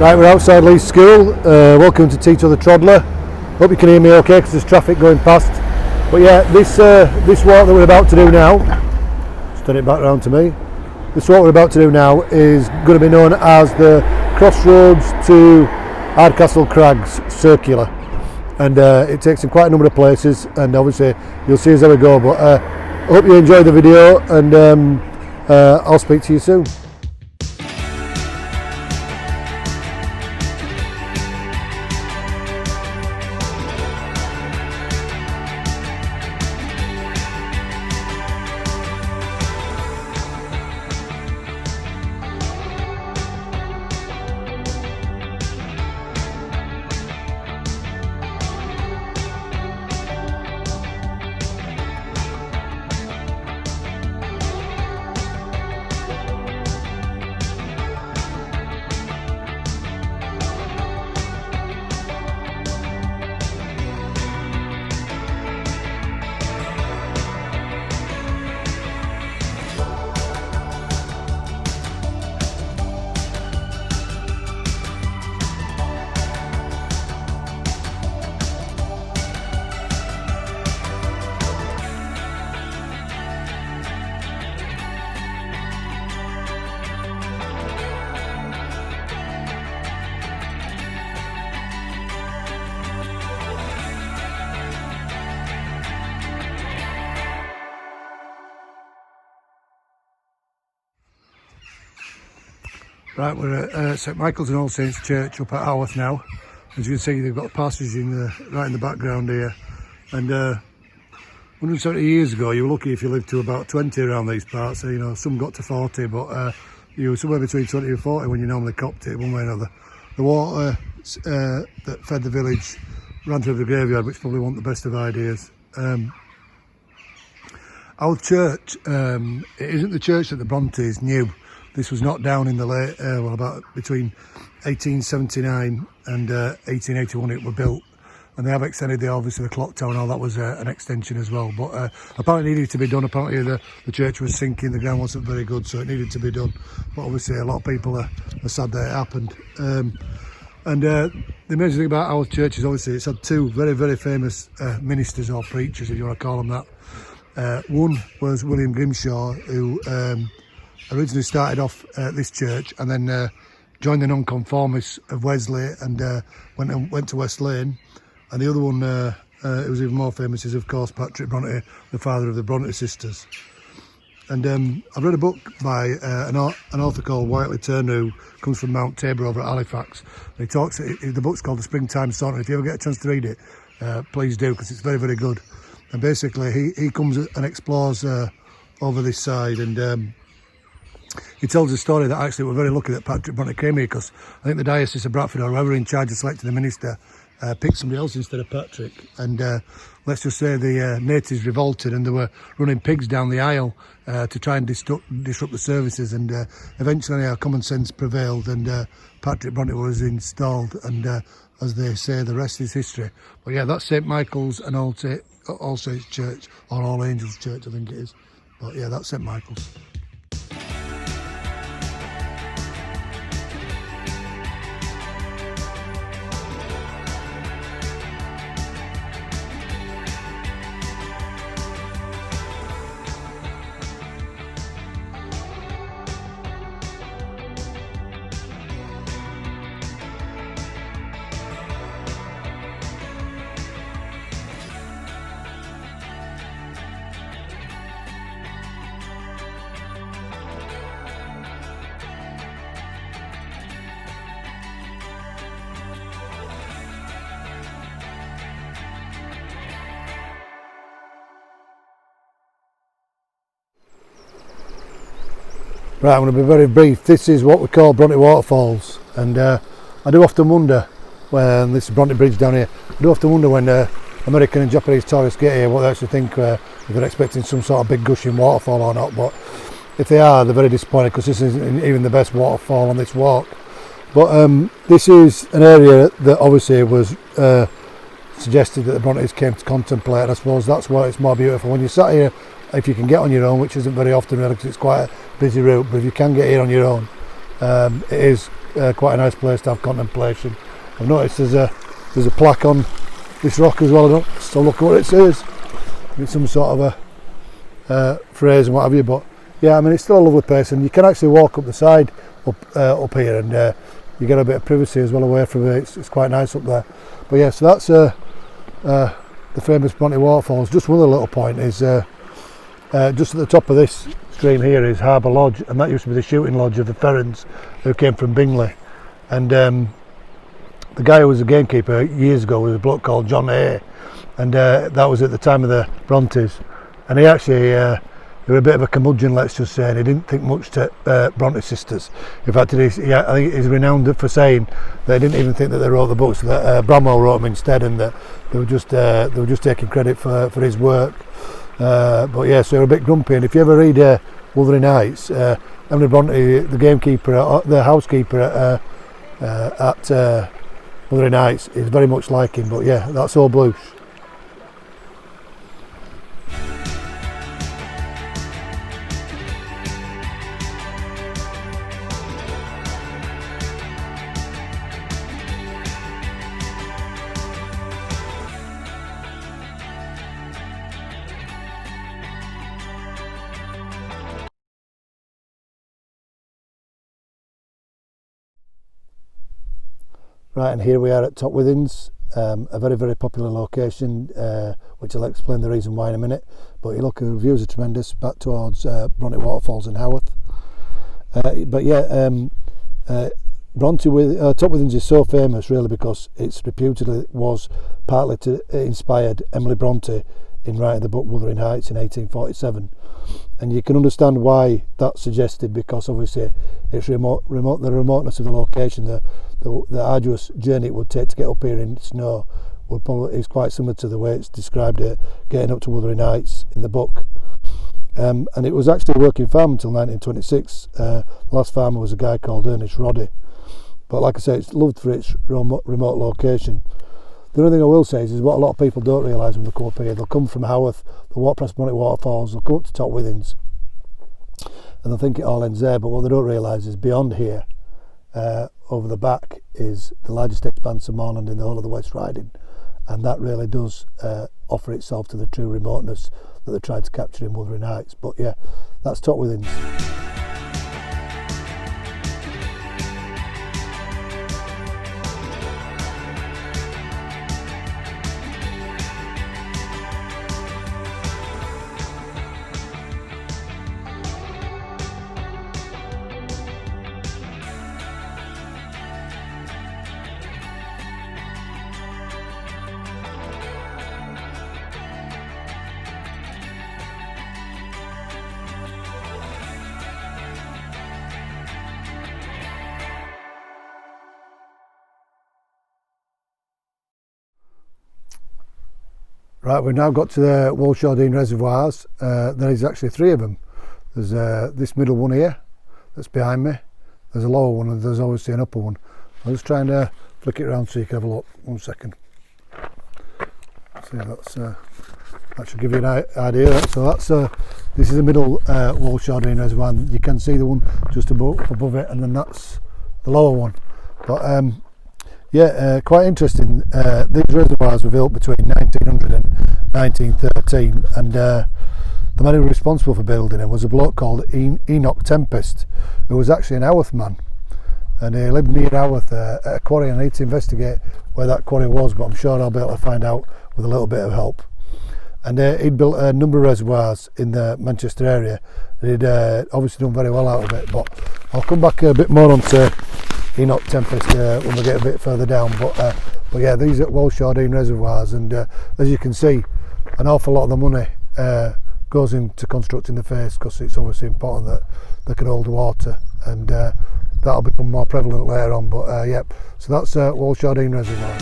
Right, we're outside Lee's School. Welcome to Tito the Troddler. Hope you can hear me okay because there's traffic going past. But yeah, this walk that we're about to do now, just turn it back around to me. This walk we're about to do now is going to be known as the Crossroads to Hardcastle Crags Circular. And it takes in quite a number of places, and obviously you'll see as we go. But I hope you enjoyed the video, and I'll speak to you soon. Right, we're at St Michael's and All Saints Church up at Haworth now. As you can see, they've got a passage right in the background here. And 170 years ago, you were lucky if you lived to about 20 around these parts. You know, some got to 40, but you were somewhere between 20 and 40 when you normally copped it, one way or another. The water that fed the village ran through the graveyard, which probably wasn't the best of ideas. Our church, it isn't the church that the Brontes knew. This was not down in the late, about between 1879 and 1881 it were built. And they have extended obviously the clock tower and all that was an extension as well. But apparently it needed to be done. Apparently the church was sinking, the ground wasn't very good, so it needed to be done. But obviously a lot of people are sad that it happened. The amazing thing about our church is obviously it's had two very, very famous ministers or preachers, if you want to call them that. One was William Grimshaw, who originally started off this church and then joined the Nonconformists of Wesley and went to West Lane. And the other one, who was even more famous, is of course Patrick Bronte, the father of the Bronte sisters. And I've read a book by an author called Whiteley Turner, who comes from Mount Tabor over at Halifax. And the book's called The Springtime Sonnet. If you ever get a chance to read it, please do, because it's very, very good. And basically he comes and explores over this side, and he tells a story that actually we're very lucky that Patrick Bronte came here, because I think the Diocese of Bradford or whoever in charge of selecting the minister picked somebody else instead of Patrick. And let's just say the natives revolted and they were running pigs down the aisle to try and disrupt the services. And eventually our common sense prevailed and Patrick Bronte was installed. And as they say, the rest is history. But yeah, that's St Michael's and All Saints Church, or All Angels Church, I think it is. But yeah, that's St Michael's. Right, I'm going to be very brief. This is what we call Bronte Waterfalls, and I do often wonder when this is Bronte Bridge down here. I do often wonder when American and Japanese tourists get here what they actually think, if they're expecting some sort of big gushing waterfall or not. But if they are, they're very disappointed, because this isn't even the best waterfall on this walk. But this is an area that obviously was suggested that the Brontes came to contemplate, and I suppose that's why it's more beautiful. When you're sat here, if you can get on your own, which isn't very often really, because it's quite a busy route, but if you can get here on your own, it is quite a nice place to have contemplation. I've noticed there's a plaque on this rock as well. I don't still look at what it says. It's some sort of a phrase and what have you, but yeah, I mean, it's still a lovely place, and you can actually walk up the side up here, and you get a bit of privacy as well away from it. It's quite nice up there. But yeah, so that's the famous Bronte Waterfalls. Just one other little point is just at the top of this stream here is Harbour Lodge, and that used to be the shooting lodge of the Ferens who came from Bingley. And the guy who was a gamekeeper years ago was a bloke called John Hay, and that was at the time of the Brontes. And he actually, they were a bit of a curmudgeon, let's just say, and he didn't think much to Bronte sisters. In fact, I think he's renowned for saying that he didn't even think that they wrote the books, that Bramwell wrote them instead, and that they were just taking credit for his work. But yeah, so they're a bit grumpy. And if you ever read Wuthering Heights, Emily Bronte, the gamekeeper, the housekeeper at Wuthering Heights, is very much like him. But yeah, that's all blues. Right, and here we are at Top Withens, a very, very popular location, which I'll explain the reason why in a minute. But you look, the views are tremendous back towards Bronte Waterfalls and Haworth. But yeah, Top Withens is so famous really because it's reputedly was partly inspired Emily Bronte in writing the book Wuthering Heights in 1847. And you can understand why that's suggested, because obviously it's the remoteness of the location, the arduous journey it would take to get up here in snow is quite similar to the way it's described it, getting up to Wuthering Heights in the book. And it was actually a working farm until 1926. The last farmer was a guy called Enoch Roddy. But like I say, it's loved for its remote location. The only thing I will say is what a lot of people don't realise when they come up here. They'll come from Haworth, they'll walk past Bronte Waterfalls, they'll come up to Top Withens, and they'll think it all ends there. But what they don't realise is beyond here, over the back, is the largest expanse of moorland in the whole of the West Riding, and that really does offer itself to the true remoteness that they're trying to capture in Wuthering Heights. But yeah, that's Top Withens. Right, we've now got to the Walshardine reservoirs. There is actually three of them. There's this middle one here that's behind me. There's a lower one, and there's obviously an upper one. I'll just try and flick it around so you can have a look. 1 second. See, that should give you an idea. So this is the middle Walshardine reservoir, and you can see the one just above it, and then that's the lower one. But yeah, quite interesting. These reservoirs were built between 1900 and 1913, and the man who was responsible for building them was a bloke called Enoch Tempest, who was actually an Haworth man, and he lived near Haworth at a quarry, and I need to investigate where that quarry was, but I'm sure I'll be able to find out with a little bit of help. And he'd built a number of reservoirs in the Manchester area, and he'd obviously done very well out of it. But I'll come back a bit more onto Enoch Tempest when we get a bit further down. But yeah, these are Walshardine reservoirs, and as you can see, an awful lot of the money goes into constructing the face, because it's obviously important that they can hold water, and that'll become more prevalent later on. But yep, so that's Walshardine reservoir.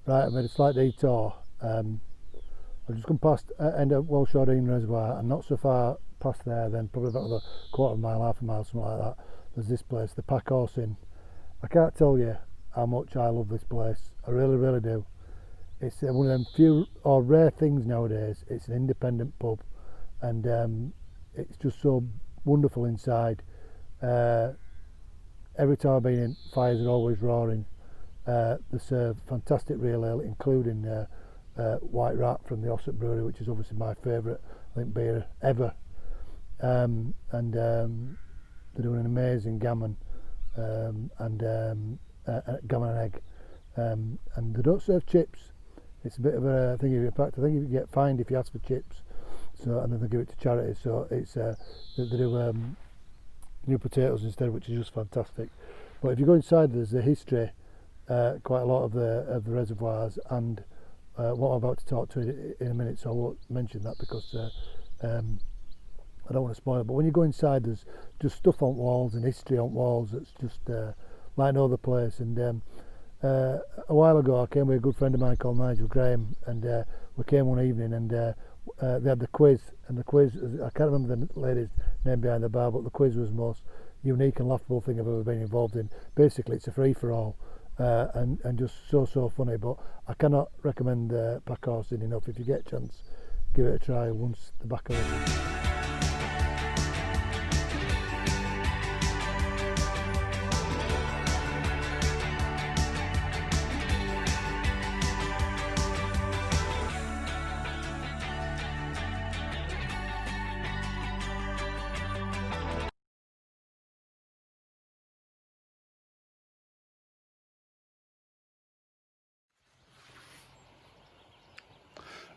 Right, I made a slight detour. I've just come past end of Walshardine reservoir, and not so far past there, then probably about a quarter of a mile, half a mile, something like that, there's this place, the Pack Horse Inn, I can't tell you how much I love this place. I really, really do. It's one of them few or rare things nowadays. It's an independent pub, and it's just so wonderful inside. Every time I've been in, fires are always roaring. They serve fantastic real ale, including White Rat from the Ossett Brewery, which is obviously my favourite, I think, beer ever. And they're doing an amazing gammon and gammon and egg. And they don't serve chips. It's a bit of a thing. In fact, I think you get fined if you ask for chips. So, and then they give it to charity. So it's they do new potatoes instead, which is just fantastic. But if you go inside, there's the history, quite a lot of the reservoirs, and what I'm about to talk to in a minute. So I won't mention that because I don't want to spoil it. But when you go inside, there's just stuff on walls and history on walls that's just like no other place. And a while ago, I came with a good friend of mine called Nigel Graham, and we came one evening, and they had the quiz, and the quiz, I can't remember the lady's name behind the bar, but the quiz was the most unique and laughable thing I've ever been involved in. Basically, it's a free-for-all, and just so funny. But I cannot recommend Packhorsing enough. If you get a chance, give it a try once the back of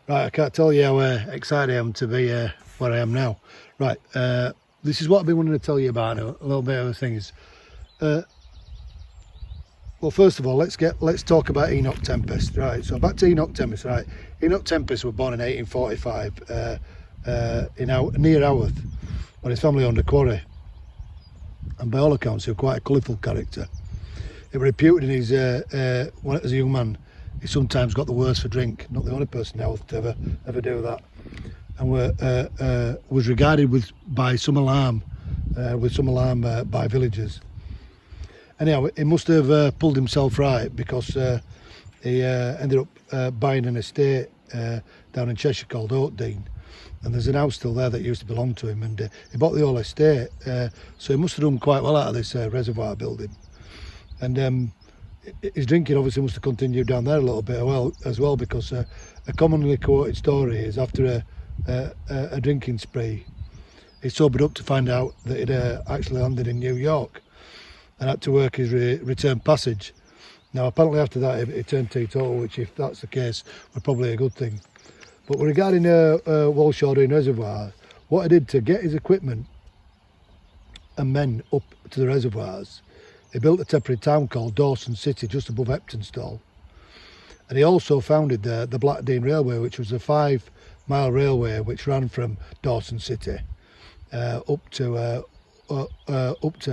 Right, I can't tell you how excited I am to be where I am now. Right, this is what I've been wanting to tell you about a little bit of the things. Well, first of all, let's talk about Enoch Tempest. Right, so back to Enoch Tempest. Right, Enoch Tempest was born in 1845 near Haworth, when his family owned a quarry, and by all accounts, he was quite a colourful character. He was reputed in his as a young man. He sometimes got the worst for drink. Not the only person in Haworth to ever do that, and was regarded with some alarm by villagers. Anyhow, he must have pulled himself right, because he ended up buying an estate down in Cheshire called Oakdean, and there's an house still there that used to belong to him, and he bought the whole estate. So he must have done quite well out of this reservoir building, and his drinking obviously must have continued down there a little bit as well, because a commonly quoted story is after a drinking spree, he sobered up to find out that he'd actually landed in New York and had to work his return passage. Now, apparently after that he turned teetotal, which, if that's the case, was probably a good thing. But regarding Walshawdene Reservoir, what he did to get his equipment and men up to the reservoirs, he built a temporary town called Dawson City just above Eptonstall, and he also founded the Blackdean Railway, which was a 5-mile railway which ran from Dawson City up to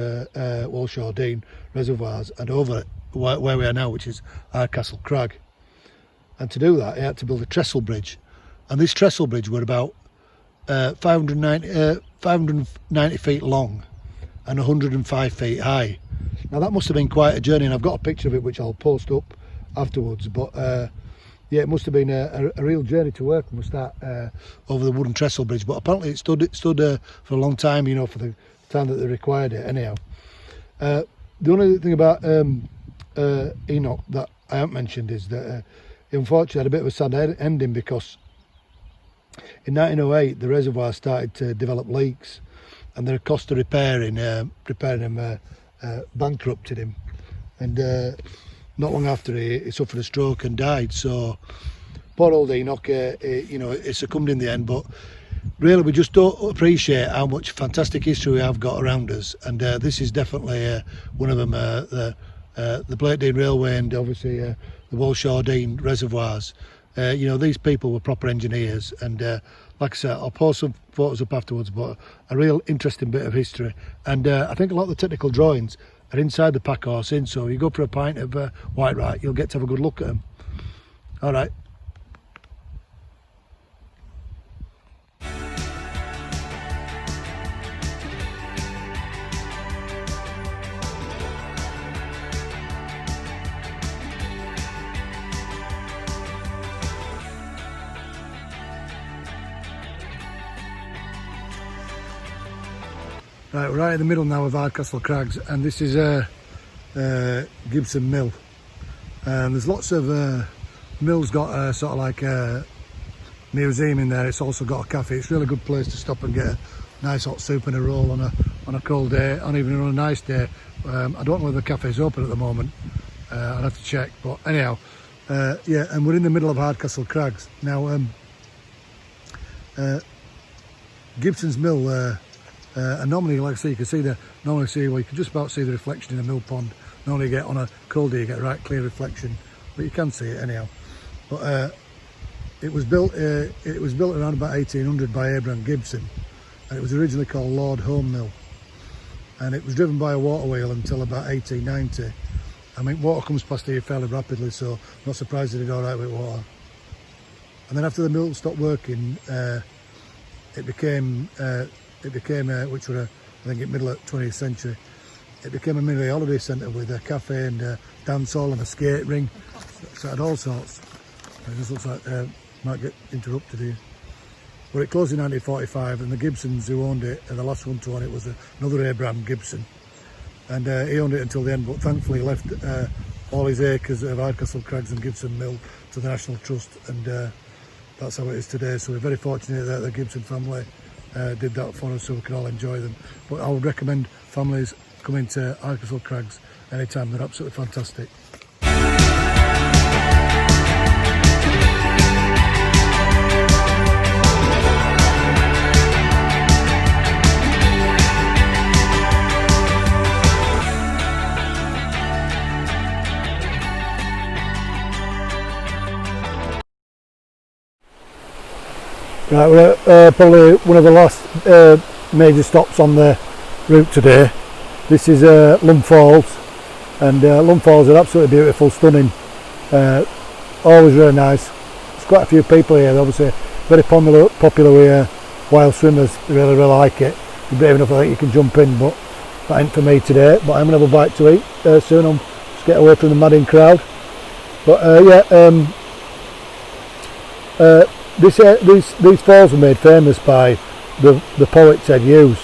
Walshawdene reservoirs and over where we are now, which is Hardcastle Crag. And to do that, he had to build a trestle bridge, and this trestle bridge were about 590 feet long and 105 feet high. Now, that must have been quite a journey, and I've got a picture of it which I'll post up afterwards. But yeah, it must have been a real journey to work from the start over the wooden trestle bridge. But apparently it stood for a long time, you know, for the time that they required it. Anyhow, the only thing about Enoch that I haven't mentioned is that he unfortunately had a bit of a sad ending, because in 1908 the reservoir started to develop leaks, and the cost of repairing them bankrupted him, and not long after he suffered a stroke and died. So poor old Enoch, you know, he succumbed in the end. But really, we just don't appreciate how much fantastic history we have got around us, and this is definitely one of them. The Blackdean Railway, and obviously the Walshawdene reservoirs. You know, these people were proper engineers, and like I said, I'll post some photos up afterwards, but a real interesting bit of history. And I think a lot of the technical drawings are inside the Packhorse Inn, so you go for a pint of White Rat, you'll get to have a good look at them. All right. Right, we're right in the middle now of Hardcastle Crags, and this is Gibsons Mill. And there's lots of Mill's got sort of like a museum in there. It's also got a cafe. It's a really good place to stop and get a nice hot soup and a roll on a cold day, and even on a nice day. I don't know whether the cafe's open at the moment. I'll have to check. But anyhow, yeah, and we're in the middle of Hardcastle Crags now. Gibsons Mill. And normally, like I say, you can see you can just about see the reflection in the mill pond. Normally, you get on a cold day, you get a right clear reflection, but you can see it anyhow. But it was built around about 1800 by Abraham Gibson, and it was originally called Lord Home Mill, and it was driven by a water wheel until about 1890. I mean, water comes past here fairly rapidly, so I'm not surprised it did all right with water. And then after the mill stopped working, it became which were I think in the middle of the 20th century, it became a mini holiday centre with a cafe and a dance hall and a skate ring. So it had all sorts. It just looks like might get interrupted here. But it closed in 1945, and the Gibsons who owned it, and the last one to own it was another Abraham Gibson, and he owned it until the end. But thankfully, he left all his acres of Hardcastle Crags and Gibsons Mill to the National Trust, and that's how it is today. So we're very fortunate that the Gibson family did that for us, so we can all enjoy them. But I would recommend families coming to Hardcastle Crags anytime. They're absolutely fantastic. Right, we're at probably one of the last major stops on the route today. This is Bronte Falls, and Bronte Falls are absolutely beautiful, stunning, always really nice. There's quite a few people here, obviously very popular with wild swimmers. They really like it. You're brave enough, I think you can jump in, but that ain't for me today. But I'm going to have a bite to eat soon. I'll just get away from the madding crowd. But these falls were made famous by the poet Ted Hughes,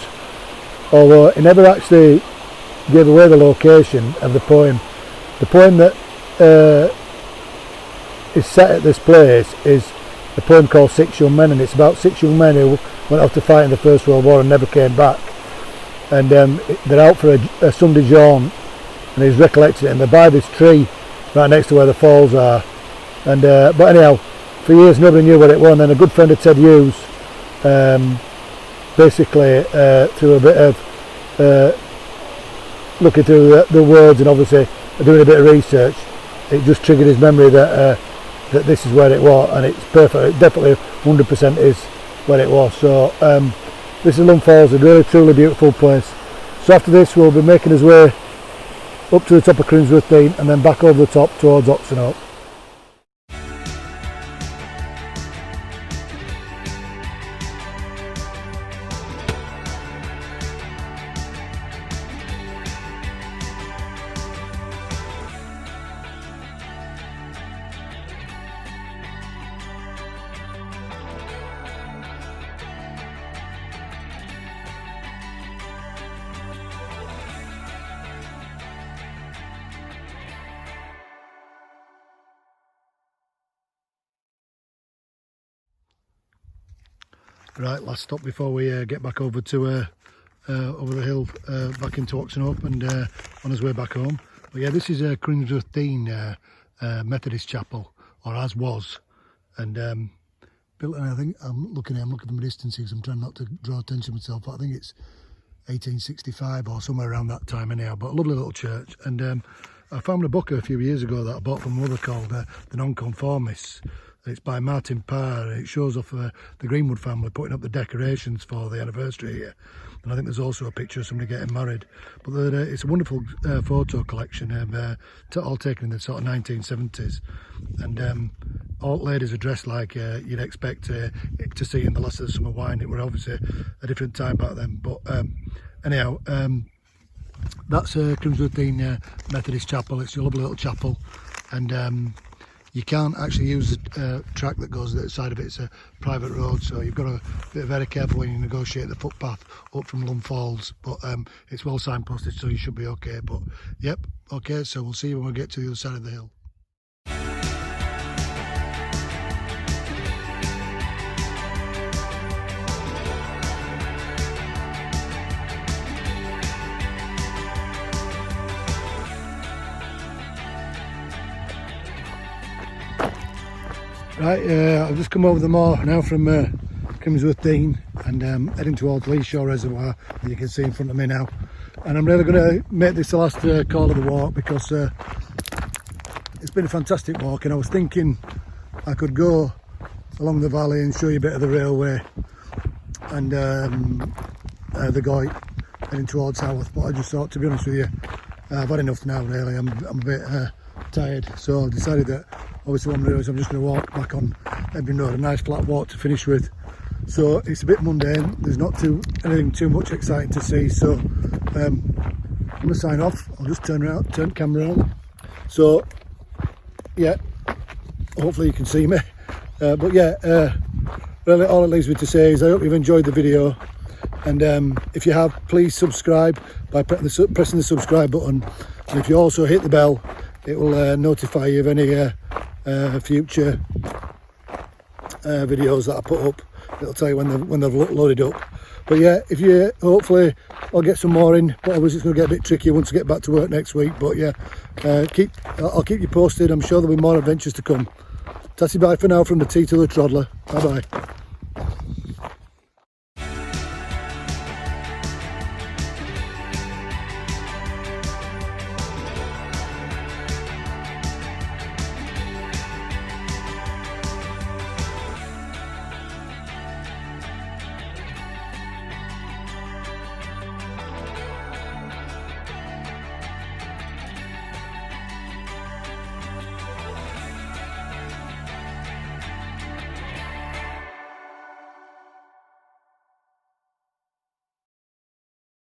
although he never actually gave away the location of the poem. The poem that is set at this place is a poem called Six Young Men, and it's about 6 young men who went off to fight in the First World War and never came back, and they're out for a Sunday jaunt, and he's recollected it, and they're by this tree right next to where the falls are, and but anyhow, for years nobody knew what it was, and then a good friend of Ted Hughes, basically through a bit of looking through the words and obviously doing a bit of research, it just triggered his memory that that this is where it was, and it's perfect. It definitely 100% is where it was. So this is Bronte Falls, a really truly beautiful place. So after this we'll be making his way up to the top of Crimsworth Dean and then back over the top towards Oxenhope. Right, last stop before we get back over to over the hill, back into Oxenhope, and on his way back home. But yeah, this is Crimsworth Dean Methodist Chapel, or as was, and built. And I think I'm looking from the distances. I'm trying not to draw attention to myself, but I think it's 1865 or somewhere around that time anyhow. But a lovely little church, and I found a book a few years ago that I bought from my mother called The Nonconformists. It's by Martin Parr, and it shows off the Greenwood family putting up the decorations for the anniversary here. And I think there's also a picture of somebody getting married. But it's a wonderful photo collection, all taken in the sort of 1970s. And all ladies are dressed like you'd expect to see in the Last of the Summer Wine. It were obviously a different time back then. But anyhow, that's Crimsworth Dean Methodist Chapel. It's a lovely little chapel. And you can't actually use the track that goes to the side of it. It's a private road, so you've got to be very careful when you negotiate the footpath up from Bronte Falls. But it's well signposted, so you should be okay. But yep, okay, so we'll see you when we get to the other side of the hill. Right, I've just come over the moor now from Crimsworth Dean and heading towards Lee Shore Reservoir, that you can see in front of me now. And I'm really going to make this the last call of the walk, because it's been a fantastic walk, and I was thinking I could go along the valley and show you a bit of the railway and the Goit heading towards Haworth, but I just thought, to be honest with you, I've had enough now really. I'm a bit tired, so I decided that obviously what I'm doing is I'm just going to walk back on Edwin Road, a nice flat walk to finish with. So it's a bit mundane, there's not anything too much exciting to see, so I'm going to sign off. I'll just turn the camera on. So yeah, hopefully you can see me, but yeah, really all it leaves me to say is I hope you've enjoyed the video, and if you have, please subscribe by pressing the subscribe button, and if you also hit the bell, it will notify you of any future videos that I put up. It'll tell you when they've loaded up. But yeah, if you, hopefully I'll get some more in, but obviously it's going to get a bit tricky once I get back to work next week. But yeah, I'll keep you posted. I'm sure there'll be more adventures to come. Tatty bye for now from the Tea to the Troddler. Bye bye.